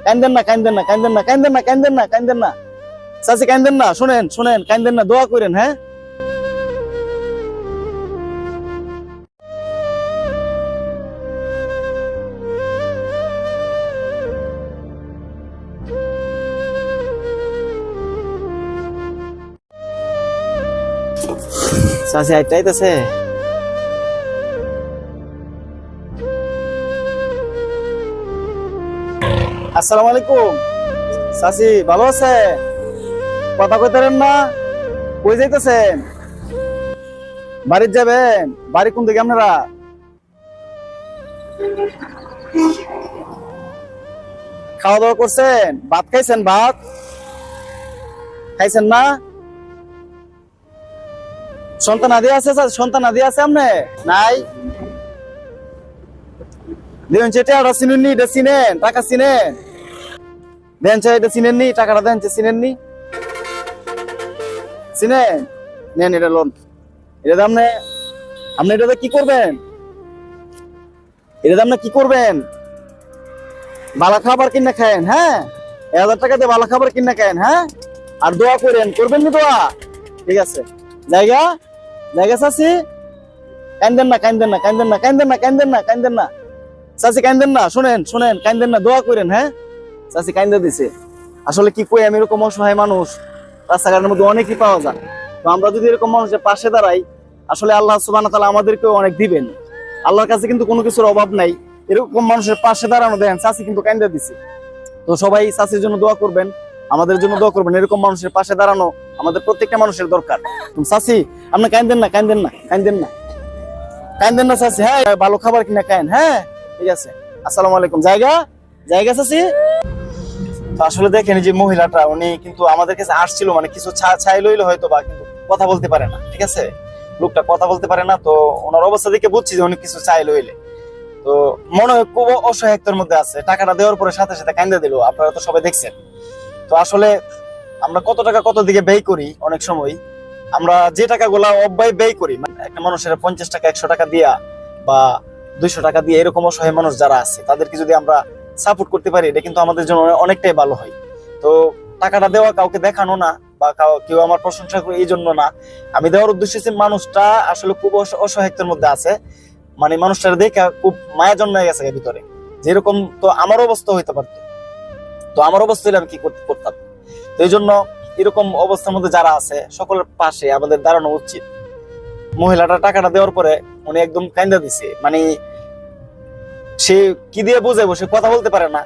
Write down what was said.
কান্দেন না, কান্দেন না, কান্দেন না, কান্দেন না, কান্দেন না, কান্দেন না চাচি, কান্দেন না, শুনেন শুনেন, কান্দেন না, দোয়া করেন। হ্যাঁ, চাচি আইতাইতেছে। আসসালামু আলাইকুম চাচি, ভালো আছে? কথা কইতারেন না, কই যাইতেছেন? বাড়ির যাবেন? বাড়ি কোন দিকে আপনারা? খাওয়া দাওয়া করছেন? ভাত খাইছেন? ভাত খাইছেন না? সন্তান আদি আছে? সন্তান আদি আছে আপনি? নাই? দেখুন এটা চিনেননি, এটা চিনেন? টাকা চিনেন? দেন এটা চিনেননি? টাকাটা দেন, চিনেননি? চিনেন? নেন, এটা লোন। এটা দাম নে, আপনি এটাতে কি করবেন? এটা দাম না কি করবেন? বালা খাবার কিনে খায়েন। হ্যাঁ, 1000 টাকা দিয়ে বালা খাবার কিনে খায়েন। হ্যাঁ, আর দোয়া করেন, করবেন নি দোয়া? ঠিক আছে, জায়গা জায়গা চাচি, কান্দেন না, কান্দেন না, কান্দেন না, কান্দেন না, কান্দেন না, কান্দেন না চাচি, কান্দেন না, শুনেন শুনেন, কান্দেন না, দোয়া করেন। হ্যাঁ, চাচি কান্দে দিছে। আসলে কি কই, আমি এরকম অসহায় মানুষ, রাস্তাঘাটের মধ্যে অনেকই পাওয়া যায়। তো আমরা যদি এরকম মানুষের পাশে দাঁড়াই, আসলে আল্লাহ সুবহানাহু ওয়া তাআলা আমাদেরকেও অনেক দিবেন। আল্লাহর কাছে কিন্তু কোনো কিছুর অভাব নাই। এরকম মানুষের পাশে দাঁড়ানো, দেখেন চাচি কিন্তু কান্দে দিছে। তো সবাই চাচির জন্য দোয়া করবেন, আমাদের জন্য দোয়া করবেন। এরকম মানুষের পাশে দাঁড়ানো আমাদের প্রত্যেকটা মানুষের দরকার। চাচি আপনি কান্দেন না, কান্দেন না, কান্দেন না, কান্দেন না চাচি। হ্যাঁ, ভালো খাবার কিনে খায়েন। হ্যাঁ, ঠিক আছে। আসসালামু আলাইকুম। জায়গা জায়গা চাচি। তো আসলে দেখেন, যে মহিলাটা, উনি কিন্তু আমাদের কাছে আসছিল, মানে কিছু ছাই লইলে হয়তো বা, কিন্তু কথা বলতে পারে না। ঠিক আছে, লোকটা কথা বলতে পারে না। তো ওনার অবস্থা দেখে বুঝছি যে উনি কিছু চাই লইলে, তো মনে হয় খুব অসহায়তার মধ্যে আছে। টাকাটা দেওয়ার পরে সাথে সাথে কান্দা দিল, আপনারা তো সবাই দেখছেন। তো আসলে আমরা কত টাকা কত দিকে ব্যয় করি, অনেক সময় আমরা যে টাকাগুলা অব্যয় ব্যয় করি, মানে একটা মানুষের 50 টাকা 100 টাকা দিয়া বা 200 টাকা দিয়ে, এরকম অসহায় মানুষ যারা আছে তাদেরকে যদি আমরা সাপোর্ট করতে পারি, এটা কিন্তু আমাদের জন্য অনেকটাই ভালো হয়। তো টাকাটা দেওয়া কাউকে দেখানো না, বা কেউ আমার প্রশংসা করে এই জন্য না। আমি দেওয়ার উদ্দেশ্য হচ্ছে মানুষটা আসলে খুব অসহায়তার মধ্যে আছে, মানে মানুষটার দেখে খুব মায়া জন্মায় গেছে ভিতরে, যেরকম তো আমার অবস্থা হইতে পারতো। তো আমার অবস্থা হলে আমি কি করতাম? তো এই জন্য এরকম অবস্থার মধ্যে যারা আছে, সকলের পাশে আমাদের দাঁড়ানো উচিত। মহিলাটা টাকাটা দেওয়ার পরে উনি একদম কান্দা দিছে, মানে সে কি দিয়ে বুঝাইবো, সে কথা বলতে পারে না।